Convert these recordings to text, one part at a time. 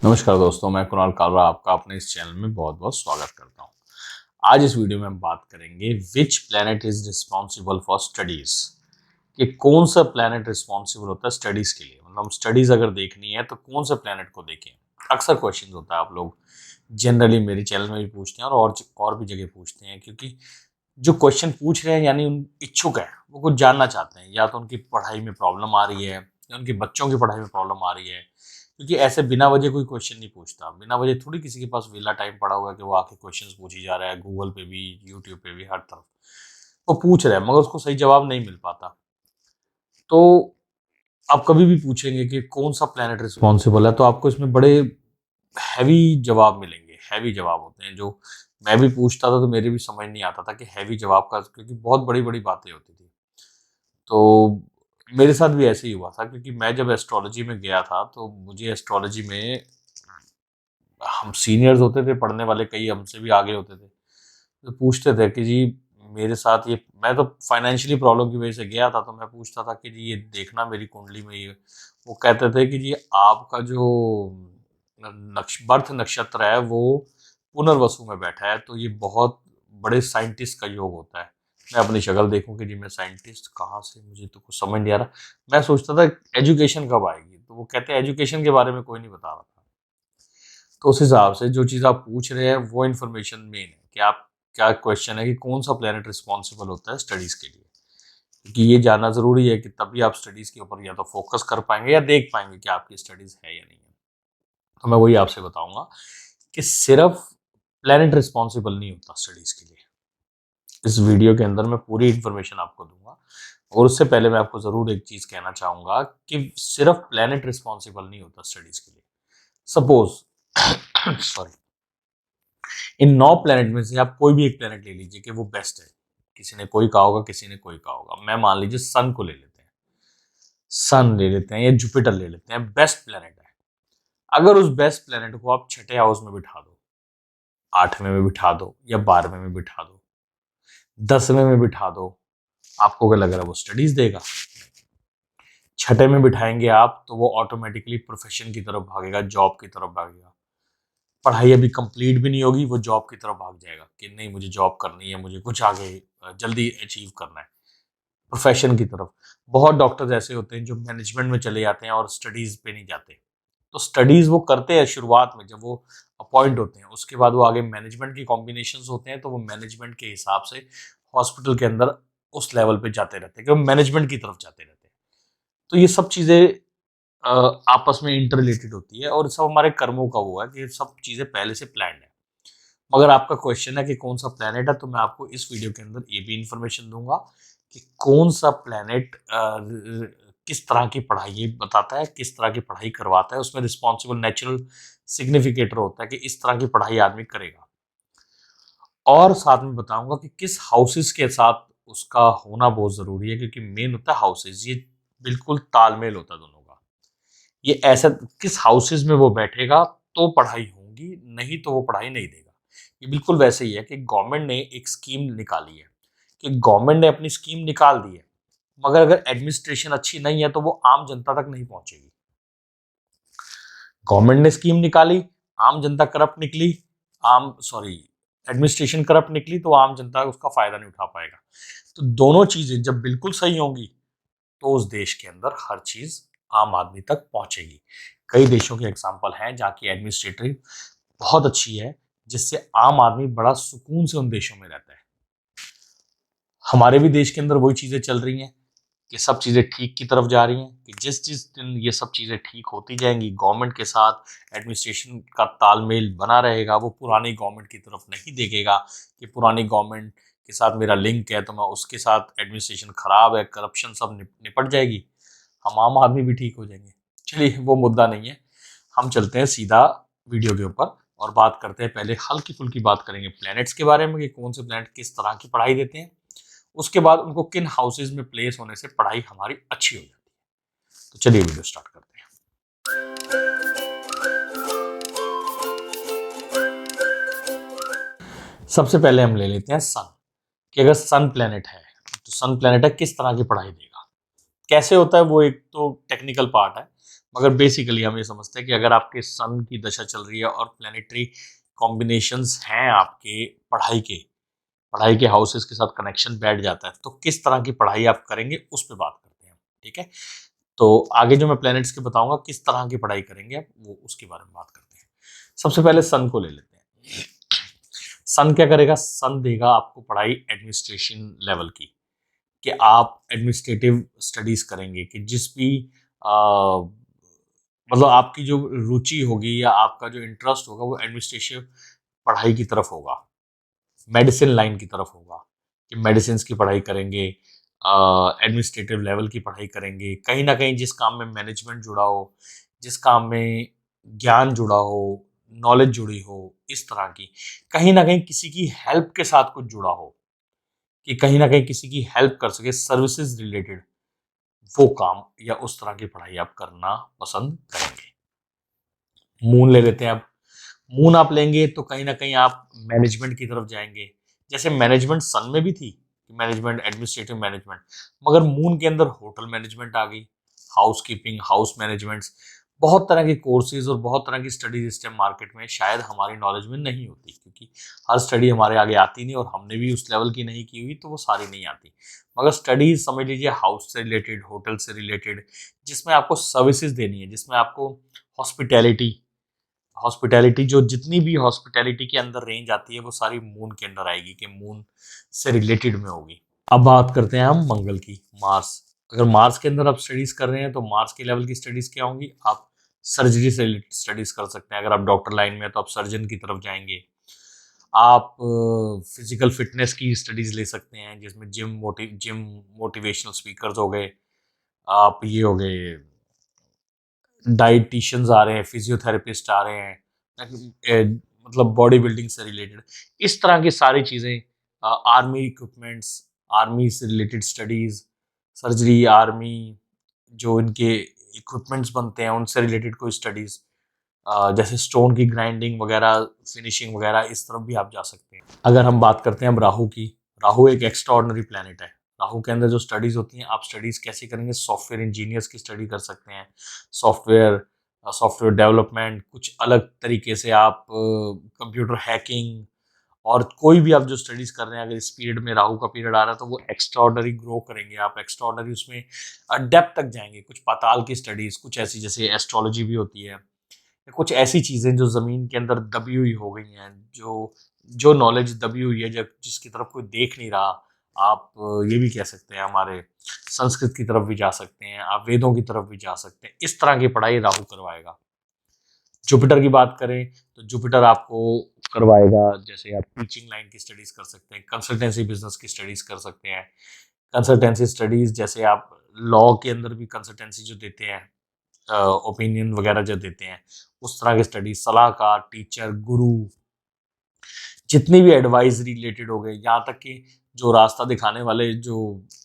नमस्कार दोस्तों, मैं कुणाल कालरा आपका अपने इस चैनल में बहुत बहुत स्वागत करता हूं। आज इस वीडियो में हम बात करेंगे which planet is responsible for studies, कि कौन सा प्लैनेट रिस्पॉन्सिबल होता है स्टडीज के लिए। मतलब स्टडीज अगर देखनी है तो कौन सा प्लैनेट को देखें। अक्सर क्वेश्चन होता है, आप लोग जनरली मेरे चैनल में भी पूछते हैं और भी जगह पूछते हैं, क्योंकि जो क्वेश्चन पूछ रहे हैं यानी उन इच्छुक है, वो कुछ जानना चाहते हैं। या तो उनकी पढ़ाई में प्रॉब्लम आ रही है या उनके बच्चों की पढ़ाई में प्रॉब्लम आ रही है, क्योंकि ऐसे बिना वजह कोई क्वेश्चन नहीं पूछता। बिना वजह थोड़ी किसी के पास वेला टाइम पड़ा हुआ है कि वो आके क्वेश्चंस पूछी जा रहा है। गूगल पे भी, यूट्यूब पे भी, हर तरफ वो पूछ रहे हैं, मगर उसको सही जवाब नहीं मिल पाता। तो आप कभी भी पूछेंगे कि कौन सा प्लेनेट रिस्पॉन्सिबल है, तो आपको इसमें बड़े हैवी जवाब मिलेंगे। हैवी जवाब होते हैं, जो मैं भी पूछता था तो मेरे भी समझ नहीं आता था कि हैवी जवाब का, क्योंकि बहुत बड़ी बड़ी बातें होती थी। तो मेरे साथ भी ऐसे ही हुआ था, क्योंकि मैं जब एस्ट्रोलॉजी में गया था तो मुझे एस्ट्रोलॉजी में, हम सीनियर्स होते थे पढ़ने वाले, कई हमसे भी आगे होते थे, तो पूछते थे कि जी मेरे साथ ये, मैं तो फाइनेंशियली प्रॉब्लम की वजह से गया था, तो मैं पूछता था कि जी ये देखना मेरी कुंडली में ये। वो कहते थे कि जी आपका जो बर्थ नक्षत्र है वो पुनर्वसु में बैठा है, तो ये बहुत बड़े साइंटिस्ट का योग होता है। मैं अपनी शक्ल देखूं कि जी मैं साइंटिस्ट कहाँ से, मुझे तो कुछ समझ नहीं आ रहा। मैं सोचता था एजुकेशन कब आएगी, तो वो कहते हैं एजुकेशन के बारे में कोई नहीं बता रहा था। तो उस हिसाब से जो चीज़ आप पूछ रहे हैं वो इन्फॉर्मेशन मेन है, कि आप क्या क्वेश्चन है कि कौन सा प्लेनेट रिस्पॉन्सिबल होता है स्टडीज़ के लिए। क्योंकि ये जानना ज़रूरी है कि तभी आप स्टडीज़ के ऊपर या तो फोकस कर पाएंगे या देख पाएंगे कि आपकी स्टडीज़ है या नहीं है। तो मैं वही आपसे बताऊंगा कि सिर्फ प्लेनेट रिस्पॉन्सिबल नहीं होता स्टडीज़ के लिए। इस वीडियो के अंदर मैं पूरी इन्फॉर्मेशन आपको दूंगा। और उससे पहले मैं आपको ज़रूर एक चीज़ कहना चाहूँगा कि सिर्फ प्लेनेट रिस्पॉन्सिबल नहीं होता स्टडीज़ के लिए। सपोज सॉरी, इन 9 प्लेनेट में से आप कोई भी एक प्लेनेट ले लीजिए कि वो बेस्ट है। किसी ने कोई कहा होगा, किसी ने कोई कहा होगा। मैं मान लीजिए सन को ले लेते हैं, सन ले लेते हैं या जुपिटर ले लेते हैं, बेस्ट प्लेनेट है। अगर उस बेस्ट प्लेनेट को आप छठे हाउस में बिठा दो, 8वें में बिठा दो या 12वें में बिठा दो, 10वें में बिठा दो, आपको क्या लग रहा है वो स्टडीज देगा? छठे में बिठाएंगे आप तो वो ऑटोमेटिकली प्रोफेशन की तरफ भागेगा, जॉब की तरफ भागेगा। पढ़ाई अभी कंप्लीट भी नहीं होगी, वो जॉब की तरफ भाग जाएगा कि नहीं मुझे जॉब करनी है, मुझे कुछ आगे जल्दी अचीव करना है, प्रोफेशन की तरफ। बहुत डॉक्टर्स ऐसे होते हैं जो मैनेजमेंट में चले जाते हैं और स्टडीज पे नहीं जाते। तो स्टडीज वो करते हैं शुरुआत में जब वो अपॉइंट होते हैं, उसके बाद वो आगे मैनेजमेंट की कॉम्बिनेशन होते हैं, तो वो मैनेजमेंट के हिसाब से हॉस्पिटल के अंदर उस लेवल पे जाते रहते हैं कि वो मैनेजमेंट की तरफ जाते रहते हैं। तो ये सब चीजें आपस में इंटर रिलेटेड होती है, और सब हमारे कर्मों का वो है कि सब चीजें पहले से प्लान्ड है। मगर आपका क्वेश्चन है कि कौन सा प्लेनेट है, तो मैं आपको इस वीडियो के अंदर ये भी इंफॉर्मेशन दूंगा कि कौन सा प्लेनेट किस तरह की पढ़ाई बताता है, किस तरह की पढ़ाई करवाता है। उसमें रिस्पॉन्सिबल नेचुरल सिग्निफिकेटर होता है कि इस तरह की पढ़ाई आदमी करेगा। और साथ में बताऊंगा कि किस हाउसेस के साथ उसका होना बहुत जरूरी है, क्योंकि मेन होता है हाउसेस। ये बिल्कुल तालमेल होता है दोनों का। ये ऐसा किस हाउसेस में वो बैठेगा तो पढ़ाई होगी, नहीं तो वो पढ़ाई नहीं देगा। ये बिल्कुल वैसे ही है कि गवर्नमेंट ने एक स्कीम निकाली है, कि गवर्नमेंट ने अपनी स्कीम निकाल दी है, मगर अगर एडमिनिस्ट्रेशन अच्छी नहीं है तो वो आम जनता तक नहीं पहुंचेगी। गवर्नमेंट ने स्कीम निकाली, आम जनता करप्ट निकली, आम सॉरी एडमिनिस्ट्रेशन करप्ट निकली, तो आम जनता उसका फायदा नहीं उठा पाएगा। तो दोनों चीजें जब बिल्कुल सही होंगी तो उस देश के अंदर हर चीज आम आदमी तक पहुंचेगी। कई देशों के एग्जाम्पल हैं जहाँ की एडमिनिस्ट्रेटिव बहुत अच्छी है, जिससे आम आदमी बड़ा सुकून से उन देशों में रहता है। हमारे भी देश के अंदर वही चीजें चल रही हैं कि सब चीजें ठीक की तरफ जा रही हैं, कि जिस जिस दिन ये सब चीजें ठीक होती जाएंगी, गवर्नमेंट के साथ एडमिनिस्ट्रेशन का तालमेल बना रहेगा। वो पुरानी गवर्नमेंट की तरफ नहीं देखेगा कि पुरानी गवर्नमेंट के साथ मेरा लिंक है तो मैं उसके साथ, एडमिनिस्ट्रेशन खराब है, करप्शन सब निपट जाएगी, हम आम आदमी भी ठीक हो जाएंगे। चलिए वो मुद्दा नहीं है, हम चलते हैं सीधा वीडियो के ऊपर और बात करते हैं। पहले हल्की फुल्की बात करेंगे प्लैनेट्स के बारे में कि कौन से प्लैनेट किस तरह की पढ़ाई देते हैं। उसके बाद उनको किन हाउसेज में प्लेस होने से पढ़ाई हमारी अच्छी हो जाती है। तो चलिए वीडियो स्टार्ट करते हैं। सबसे पहले हम ले लेते हैं सन, कि अगर सन प्लैनेट है तो सन प्लैनेट है किस तरह की पढ़ाई देगा, कैसे होता है वो एक तो टेक्निकल पार्ट है, मगर बेसिकली हम ये समझते हैं कि अगर आपके सन की दशा चल रही है और प्लानिटरी कॉम्बिनेशंस हैं आपके पढ़ाई के हाउसेस के साथ कनेक्शन बैठ जाता है, तो किस तरह की पढ़ाई आप करेंगे उस पर बात करते हैं, ठीक है। तो आगे जो मैं प्लैनेट्स के बताऊंगा किस तरह की पढ़ाई करेंगे आप, वो उसके बारे में बात करते हैं। सबसे पहले सन को ले लेते हैं। सन क्या करेगा? सन देगा आपको पढ़ाई एडमिनिस्ट्रेशन लेवल की, कि आप एडमिनिस्ट्रेटिव स्टडीज करेंगे, कि जिस भी मतलब आपकी जो रुचि होगी या आपका जो इंटरेस्ट होगा वो एडमिनिस्ट्रेटिव पढ़ाई की तरफ होगा, मेडिसिन लाइन की तरफ होगा, कि मेडिसिन की पढ़ाई करेंगे, एडमिनिस्ट्रेटिव लेवल की पढ़ाई करेंगे, कहीं ना कहीं जिस काम में मैनेजमेंट जुड़ा हो, जिस काम में ज्ञान जुड़ा हो, नॉलेज जुड़ी हो, इस तरह की, कहीं ना कहीं किसी की हेल्प के साथ कुछ जुड़ा हो, कि कहीं ना कहीं किसी की हेल्प कर सके, सर्विसेज रिलेटेड, वो काम या उस तरह की पढ़ाई आप करना पसंद करेंगे। मून ले लेते हैं अब। मून आप लेंगे तो कहीं ना कहीं आप मैनेजमेंट की तरफ जाएंगे। जैसे मैनेजमेंट सन में भी थी, मैनेजमेंट, एडमिनिस्ट्रेटिव मैनेजमेंट, मगर मून के अंदर होटल मैनेजमेंट आ गई, हाउस कीपिंग, हाउस मैनेजमेंट, बहुत तरह के कोर्सेज और बहुत तरह की स्टडीज इस टाइम मार्केट में शायद हमारी नॉलेज में नहीं होती, क्योंकि हर स्टडी हमारे आगे आती नहीं और हमने भी उस लेवल की नहीं की हुई, तो वो सारी नहीं आती। मगर स्टडीज समझ लीजिए हाउस से रिलेटेड, होटल से रिलेटेड, जिसमें आपको सर्विसेज देनी है, जिसमें आपको हॉस्पिटैलिटी हॉस्पिटैलिटी जो जितनी भी हॉस्पिटैलिटी के अंदर रेंज आती है वो सारी मून के अंदर आएगी, कि मून से रिलेटेड में होगी। अब बात करते हैं हम मंगल की, मार्स। अगर मार्स के अंदर आप स्टडीज कर रहे हैं तो मार्स के लेवल की स्टडीज क्या होंगी? आप सर्जरी से रिलेटेड स्टडीज कर सकते हैं। अगर आप डॉक्टर लाइन में हैं तो आप सर्जन की तरफ जाएंगे। आप फिजिकल फिटनेस की स्टडीज ले सकते हैं, जिसमें जिम मोटिवेशनल स्पीकर्स हो गए, आप ये हो गए, डाइटिशियंस आ रहे हैं, फिजियोथेरेपिस्ट आ रहे हैं, मतलब बॉडी बिल्डिंग से रिलेटेड, इस तरह की सारी चीज़ें, आर्मी इक्विपमेंट्स, आर्मी से रिलेटेड स्टडीज़, सर्जरी, आर्मी, जो इनके इक्विपमेंट्स बनते हैं उनसे रिलेटेड कोई स्टडीज़, जैसे स्टोन की ग्राइंडिंग वगैरह, फिनिशिंग वगैरह, इस तरफ भी आप जा सकते हैं। अगर हम बात करते हैं अब राहु की, राहु एक एक्स्ट्रा ऑर्डिनरी प्लानट है। राहु के अंदर जो स्टडीज होती हैं, आप स्टडीज कैसे करेंगे? सॉफ्टवेयर इंजीनियर्स की स्टडी कर सकते हैं, सॉफ्टवेयर सॉफ्टवेयर डेवलपमेंट, कुछ अलग तरीके से आप कंप्यूटर हैकिंग, और कोई भी आप जो स्टडीज कर रहे हैं, अगर इस पीरियड में राहु का पीरियड आ रहा है तो वो एक्स्ट्रा ऑर्डनरी ग्रो करेंगे, आप एक्स्ट्रा ऑर्डनरी उसमें डेप्थ तक जाएंगे, कुछ पाताल की स्टडीज, कुछ ऐसी जैसे एस्ट्रोलॉजी भी होती है, कुछ ऐसी चीजें जो जमीन के अंदर दबी हुई हो गई हैं, जो जो नॉलेज दबी हुई है, जब जिसकी तरफ कोई देख नहीं रहा, आप ये भी कह सकते हैं हमारे संस्कृत की तरफ भी जा सकते हैं, आप वेदों की तरफ भी जा सकते हैं, इस तरह की पढ़ाई राहु करवाएगा। जुपिटर की बात करें तो जुपिटर आपको करवाएगा, जैसे आप टीचिंग लाइन की स्टडीज कर सकते हैं, कंसल्टेंसी बिजनेस की स्टडीज कर सकते हैं, कंसल्टेंसी स्टडीज जैसे आप लॉ के अंदर भी कंसल्टेंसी जो देते हैं, ओपिनियन वगैरह जो देते हैं, उस तरह की स्टडी, सलाहकार, टीचर, गुरु, जितनी भी एडवाइजरी रिलेटेड हो गए, यहाँ तक कि जो रास्ता दिखाने वाले जो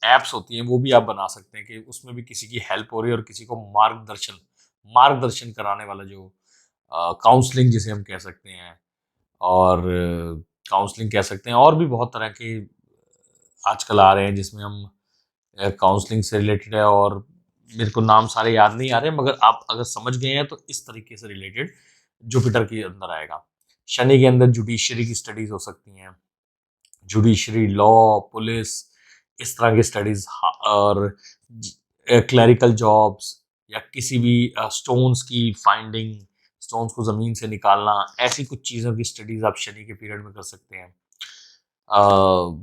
एप्स होती हैं वो भी आप बना सकते हैं, कि उसमें भी किसी की हेल्प हो रही है और किसी को मार्गदर्शन मार्गदर्शन कराने वाला जो काउंसलिंग जिसे हम कह सकते हैं, और काउंसलिंग कह सकते हैं, और भी बहुत तरह के आजकल आ रहे हैं जिसमें हम काउंसलिंग से रिलेटेड है, और मेरे को नाम सारे याद नहीं आ रहे, मगर आप अगर समझ गए हैं तो इस तरीके से रिलेटेड जुपिटर के अंदर आएगा। शनि के अंदर जुडिशरी की स्टडीज हो सकती हैं, जुडिशरी, लॉ, पुलिस, इस तरह की स्टडीज, और क्लरिकल जॉब्स, या किसी भी स्टोन्स की फाइंडिंग, स्टोन्स को जमीन से निकालना, ऐसी कुछ चीज़ों की स्टडीज आप शनि के पीरियड में कर सकते हैं।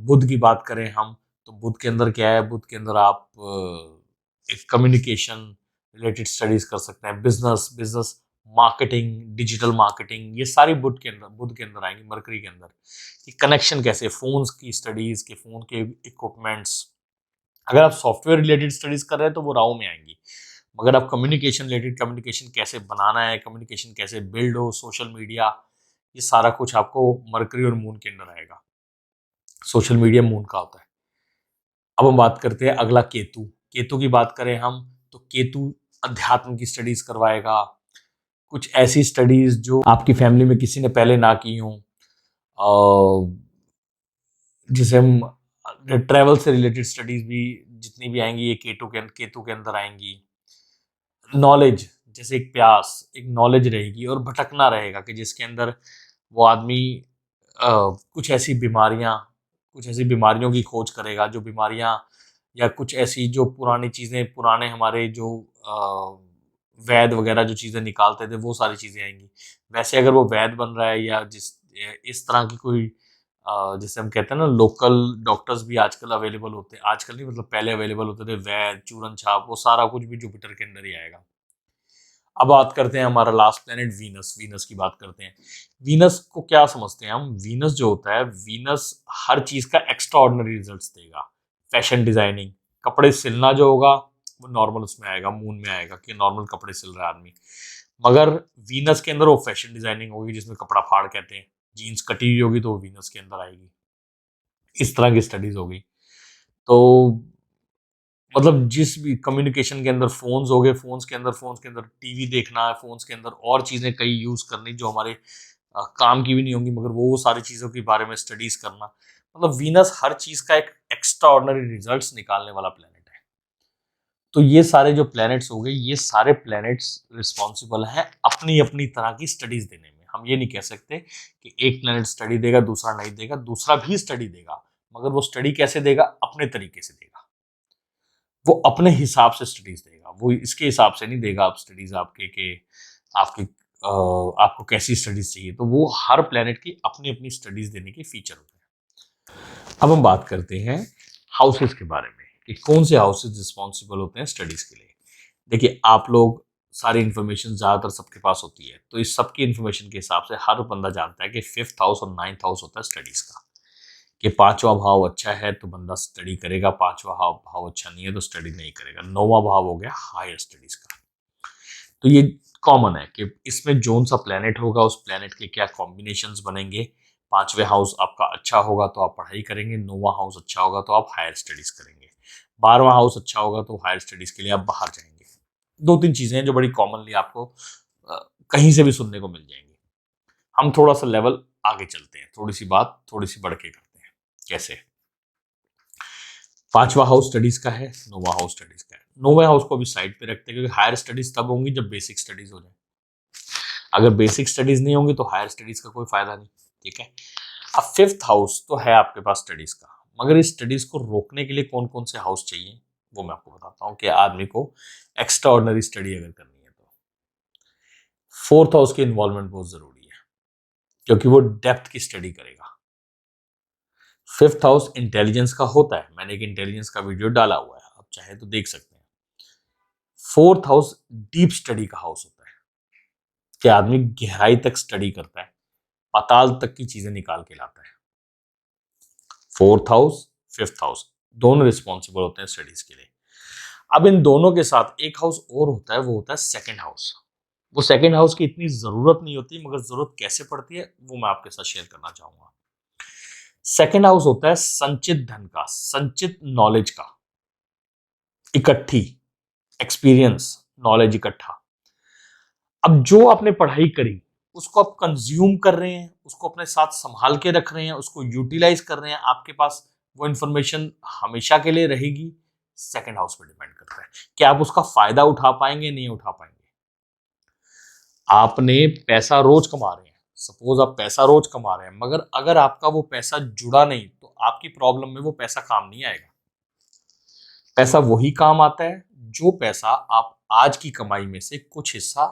बुध की बात करें हम, तो बुध के अंदर क्या है? बुध के अंदर आप एक कम्युनिकेशन रिलेटेड स्टडीज कर सकते हैं, business business marketing, digital marketing, ये सारी बुध के अंदर आएंगी। मरकरी के अंदर कि कनेक्शन कैसे, फोन्स की स्टडीज, के फोन के इक्विपमेंट्स, अगर आप सॉफ्टवेयर रिलेटेड स्टडीज कर रहे हैं तो वो राहु में आएंगी। मगर आप कम्युनिकेशन रिलेटेड, कम्युनिकेशन कैसे बनाना है, कम्युनिकेशन कैसे बिल्ड हो, सोशल मीडिया, ये सारा कुछ आपको मरकरी और मून के अंदर आएगा। सोशल मीडिया मून का होता है। अब हम बात करते हैं अगला, केतु। केतु की बात करें हम तो केतु अध्यात्म की स्टडीज करवाएगा, कुछ ऐसी स्टडीज जो आपकी फैमिली में किसी ने पहले ना की हों, जिसे हम ट्रैवल से रिलेटेड स्टडीज भी जितनी भी आएंगी ये केतु के अंदर आएंगी। नॉलेज, जैसे एक प्यास, एक नॉलेज रहेगी और भटकना रहेगा कि जिसके अंदर वो आदमी कुछ ऐसी बीमारियों की खोज करेगा, जो बीमारियां या कुछ ऐसी जो पुरानी चीजें, पुराने हमारे जो वैद वगैरह जो चीजें निकालते थे, वो सारी चीजें आएंगी। वैसे अगर वो वैद बन रहा है या इस तरह की कोई जैसे हम कहते हैं ना, लोकल डॉक्टर्स भी आजकल अवेलेबल होते हैं, आजकल नहीं मतलब पहले अवेलेबल होते थे, वैद, चूरन छाप, वो सारा कुछ भी जुपिटर के अंदर ही आएगा। अब बात करते हैं हमारा लास्ट प्लेनेट वीनस। वीनस की बात करते हैं। वीनस को क्या समझते हैं हम? वीनस जो होता है, वीनस हर चीज का एक्स्ट्रा ऑर्डिनरी रिजल्ट देगा। फैशन डिजाइनिंग, कपड़े सिलना जो होगा वो नॉर्मल उसमें आएगा, मून में आएगा कि नॉर्मल कपड़े सिल रहा है आदमी। मगर वीनस के अंदर वो फैशन डिजाइनिंग होगी, जिसमें कपड़ा फाड़ कहते हैं, जीन्स कटी हुई होगी तो वो वीनस के अंदर आएगी। इस तरह की स्टडीज होगी। तो मतलब जिस भी कम्युनिकेशन के अंदर फोन्स हो गए, फोन्स के अंदर टीवी देखना है, फोन्स के अंदर और चीजें कई यूज करनी जो हमारे काम की भी नहीं होंगी, मगर वो सारी चीजों के बारे में स्टडीज करना। मतलब वीनस हर चीज का एक एक्स्ट्रा ऑर्डिनरी रिजल्ट्स निकालने वाला प्लेनेट है। तो ये सारे जो प्लैनेट्स हो गए, ये सारे प्लैनेट्स रिस्पॉन्सिबल हैं अपनी अपनी तरह की स्टडीज देने में। हम ये नहीं कह सकते कि एक प्लैनेट स्टडी देगा दूसरा नहीं देगा, दूसरा भी स्टडी देगा, मगर वो स्टडी कैसे देगा? अपने तरीके से देगा, वो अपने हिसाब से स्टडीज देगा, वो इसके हिसाब से नहीं देगा आप स्टडीज आपके कि आपकी आपको कैसी स्टडीज चाहिए। तो वो हर प्लेनेट की अपनी अपनी स्टडीज देने के फीचर होते हैं। अब हम बात करते हैं हाउसेस के बारे में कि कौन से हाउसेस रिस्पॉन्सिबल होते हैं स्टडीज के लिए। देखिए, आप लोग सारी इन्फॉर्मेशन ज़्यादातर सबके पास होती है, तो इस सबकी इन्फॉर्मेशन के हिसाब से हर बंदा जानता है कि 5th हाउस और 9th हाउस होता है स्टडीज का। कि 5वां भाव अच्छा है तो बंदा स्टडी करेगा, 5वां भाव अच्छा नहीं है तो स्टडी नहीं करेगा। 9वां भाव हो गया हायर स्टडीज का। तो ये कॉमन है कि इसमें जोन सा प्लेनेट होगा, उस प्लेनेट के क्या कॉम्बिनेशंस बनेंगे। 5वें हाउस आपका अच्छा होगा तो आप पढ़ाई करेंगे, 9वां हाउस अच्छा होगा तो आप हायर स्टडीज करेंगे, 12वां हाउस अच्छा होगा तो हायर स्टडीज के लिए आप बाहर जाएंगे। दो तीन चीजें हैं जो बड़ी कॉमनली आपको कहीं से भी सुनने को मिल जाएंगी। हम थोड़ा सा लेवल आगे चलते हैं, थोड़ी सी बात थोड़ी सी बढ़ के करते हैं। कैसे? 5वां हाउस स्टडीज का है, 9वां हाउस स्टडीज का है। 9वें हाउस को भी साइड पे रखते हैं क्योंकि हायर स्टडीज तब होंगी जब बेसिक स्टडीज हो जाए। अगर बेसिक स्टडीज नहीं होंगी तो हायर स्टडीज का कोई फायदा नहीं। ठीक है। अब 5th हाउस तो है आपके पास स्टडीज का, मगर इस स्टडीज को रोकने के लिए कौन कौन से हाउस चाहिए वो मैं आपको बताता हूँ कि आदमी को एक्स्ट्रा ऑर्डिनरी स्टडी अगर करनी है तो 4th हाउस की इन्वॉल्वमेंट बहुत जरूरी है, क्योंकि वो डेप्थ की स्टडी करेगा। 5th हाउस इंटेलिजेंस का होता है, मैंने एक इंटेलिजेंस का वीडियो डाला हुआ है, आप चाहे तो देख सकते हैं। 4th हाउस डीप स्टडी का हाउस होता है कि आदमी गहराई तक स्टडी करता है, पाताल तक की चीजें निकाल के लाता है। 4th हाउस, 5th हाउस दोनों रिस्पॉन्सिबल होते हैं स्टडीज के लिए। अब इन दोनों के साथ एक हाउस और होता है, वो होता है सेकंड हाउस। वो सेकंड हाउस की इतनी जरूरत नहीं होती, मगर जरूरत कैसे पड़ती है वो मैं आपके साथ शेयर करना चाहूंगा। सेकंड हाउस होता है संचित धन का, संचित नॉलेज का, इकट्ठी एक्सपीरियंस, नॉलेज इकट्ठा। अब जो आपने पढ़ाई करी उसको आप कंज्यूम कर रहे हैं, उसको अपने साथ संभाल के रख रहे हैं, उसको यूटिलाइज कर रहे हैं, आपके पास वो इंफॉर्मेशन हमेशा के लिए रहेगी। सेकंड हाउस पे डिपेंड करता है कि आप उसका फायदा उठा पाएंगे नहीं उठा पाएंगे। आपने पैसा रोज कमा रहे हैं, सपोज आप पैसा रोज कमा रहे हैं, मगर अगर आपका वो पैसा जुड़ा नहीं तो आपकी प्रॉब्लम में वो पैसा काम नहीं आएगा। पैसा वही काम आता है जो पैसा आप आज की कमाई में से कुछ हिस्सा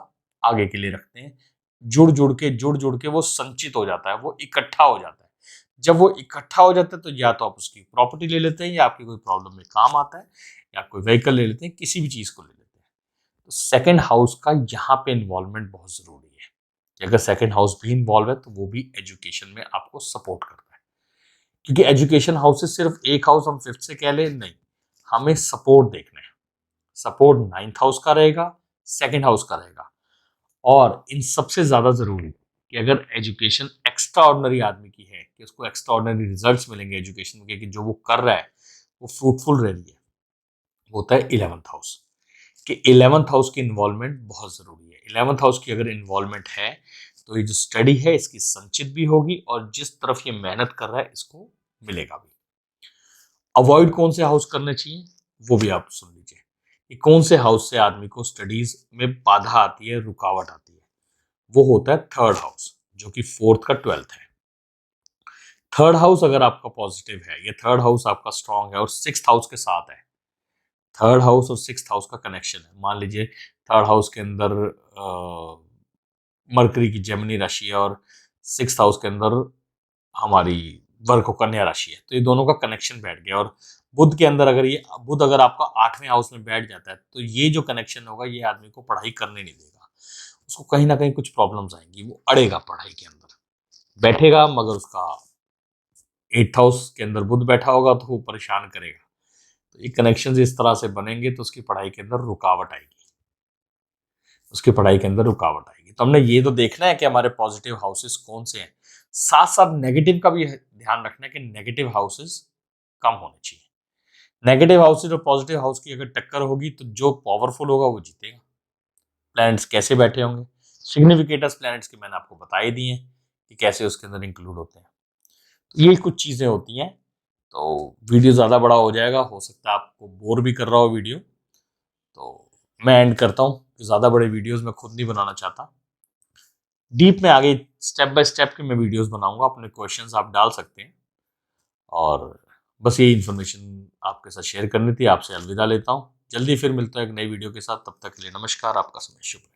आगे के लिए रखते हैं। जुड़ जुड़ के वो संचित हो जाता है, वो इकट्ठा हो जाता है। जब वो इकट्ठा हो जाता है तो या तो आप उसकी प्रॉपर्टी ले लेते हैं, या आपकी कोई प्रॉब्लम में काम आता है, या कोई व्हीकल ले लेते हैं, किसी भी चीज को ले लेते हैं। तो सेकंड हाउस का यहाँ पे इन्वॉल्वमेंट बहुत जरूरी है कि अगर सेकंड हाउस भी इन्वॉल्व है तो वो भी एजुकेशन में आपको सपोर्ट करता है। क्योंकि एजुकेशन हाउस से सिर्फ एक हाउस हम 5th से कह ले नहीं, हमें सपोर्ट देखना है। सपोर्ट 9th हाउस का रहेगा, सेकंड हाउस का रहेगा। और इन सबसे ज्यादा जरूरी कि अगर एजुकेशन एक्स्ट्रा ऑर्डिनरी आदमी की है कि उसको एक्स्ट्रा ऑर्डिनरी रिजल्ट्स मिलेंगे एजुकेशन में, कि जो वो कर रहा है वो फ्रूटफुल रह रही है, वो होता है 11th हाउस। कि 11th हाउस की इन्वॉल्वमेंट बहुत जरूरी है। 11th हाउस की अगर इन्वॉल्वमेंट है तो ये जो स्टडी है इसकी संचित भी होगी, और जिस तरफ ये मेहनत कर रहा है इसको मिलेगा भी। अवॉइड कौन से हाउस करने चाहिए वो भी आप सुन लीजिए कि कौन से हाउस से आदमी को स्टडीज में बाधा आती है, रुकावट आती है, वो होता है थर्ड हाउस, जो कि फोर्थ का 12th है। थर्ड हाउस अगर आपका पॉजिटिव है, ये थर्ड हाउस आपका स्ट्रांग है और सिक्स्थ हाउस के साथ है, थर्ड हाउस और सिक्स्थ हाउस का कनेक्शन है। मान लीजिए थर्ड हाउस के अंदर मरकरी की जेमिनी राशि है और सिक्स्थ हाउस के अंदर हमारी वर्ग कन्या राशि है, तो ये दोनों का कनेक्शन बैठ गया। और बुध के अंदर अगर ये बुध अगर आपका 8वें हाउस में बैठ जाता है, तो ये जो कनेक्शन होगा ये आदमी को पढ़ाई करने नहीं देगा, उसको कहीं ना कहीं कुछ प्रॉब्लम्स आएंगी, वो अड़ेगा पढ़ाई के अंदर, बैठेगा मगर उसका 8th हाउस के अंदर बुध बैठा होगा तो वो परेशान करेगा। तो ये कनेक्शन इस तरह से बनेंगे तो उसकी पढ़ाई के अंदर रुकावट आएगी, उसकी पढ़ाई के अंदर रुकावट आएगी। तो हमने ये तो देखना है कि हमारे पॉजिटिव हाउसेस कौन से हैं, साथ साथ नेगेटिव का भी ध्यान रखना है कि नेगेटिव हाउसेस कम होने चाहिए। नेगेटिव हाउसेस और पॉजिटिव हाउस की अगर टक्कर होगी तो जो पावरफुल होगा वो जीतेगा। प्लैनेट्स कैसे बैठे होंगे, सिग्निफिकेटर्स प्लैनेट्स के मैंने आपको बता ही दिए हैं कि कैसे उसके अंदर इंक्लूड होते हैं। तो ये कुछ चीजें होती हैं। तो वीडियो ज़्यादा बड़ा हो जाएगा, हो सकता है आपको बोर भी कर रहा हो वीडियो, तो मैं एंड करता हूँ कि ज़्यादा बड़े वीडियोस मैं खुद नहीं बनाना चाहता। डीप में आगे स्टेप बाय स्टेप की मैं वीडियोस बनाऊंगा, अपने क्वेश्चंस आप डाल सकते हैं। और बस ये इन्फॉर्मेशन आपके साथ शेयर करनी थी। आपसे अलविदा लेता हूँ, जल्दी फिर मिलता है एक नई वीडियो के साथ। तब तक के लिए नमस्कार, आपका समय शुभ रहे।